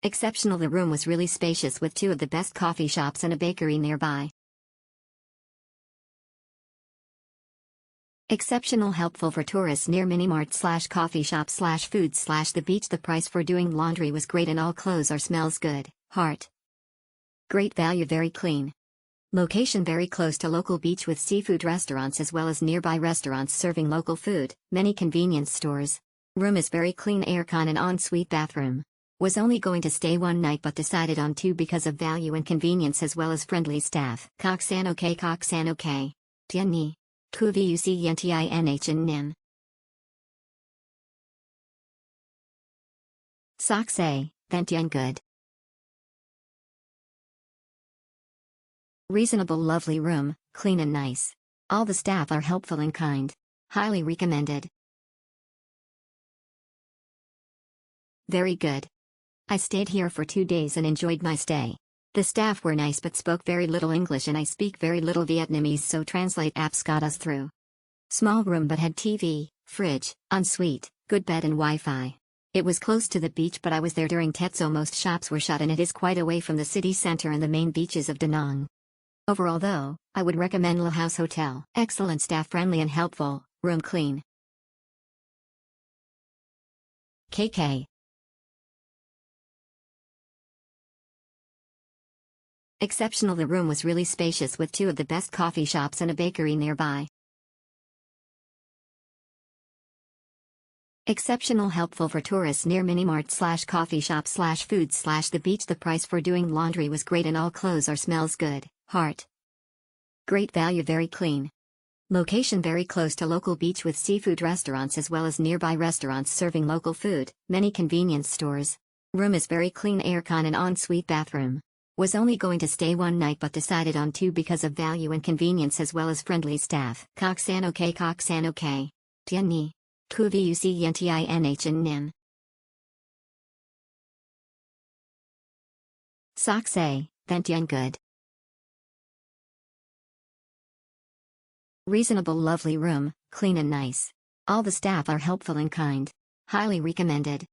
Exceptional. The room was really spacious with two of the best coffee shops and a bakery nearby. Exceptional. Helpful for tourists near minimart/coffee shop/food/the beach. The price for doing laundry was great and all clothes are smells good. Heart. Great value. Very clean. Location very close to local beach with seafood restaurants as well as nearby restaurants serving local food, many convenience stores. Room is very clean, aircon and ensuite bathroom. Was only going to stay one night but decided on two because of value and convenience as well as friendly staff. Coxan OK. Tien Ni. Tu Vu Cien Tin Nin. Soxe, Then Tien Good. Reasonable. Lovely room, clean and nice. All the staff are helpful and kind. Highly recommended. Very good. I stayed here for 2 days and enjoyed my stay. The staff were nice but spoke very little English and I speak very little Vietnamese, so translate apps got us through. Small room but had TV, fridge, ensuite, good bed and Wi-Fi. It was close to the beach but I was there during Tet, so most shops were shut and it is quite away from the city center and the main beaches of Da Nang. Overall though, I would recommend La House Hotel. Excellent staff, friendly and helpful, room clean. KK. Exceptional. The room was really spacious with two of the best coffee shops and a bakery nearby. Exceptional. Helpful for tourists near minimart/coffee shop/food/the beach. The price for doing laundry was great and all clothes are smells good. Heart. Great value. Very clean. Location very close to local beach with seafood restaurants as well as nearby restaurants serving local food, many convenience stores. Room is very clean, aircon and ensuite bathroom. Was only going to stay one night but decided on two because of value and convenience as well as friendly staff. Coxan OK. Tien Ni. Tu Vu Cien Tin Nin. Soxe, Then Tien Good. Reasonable. Lovely room, clean and nice. All the staff are helpful and kind. Highly recommended.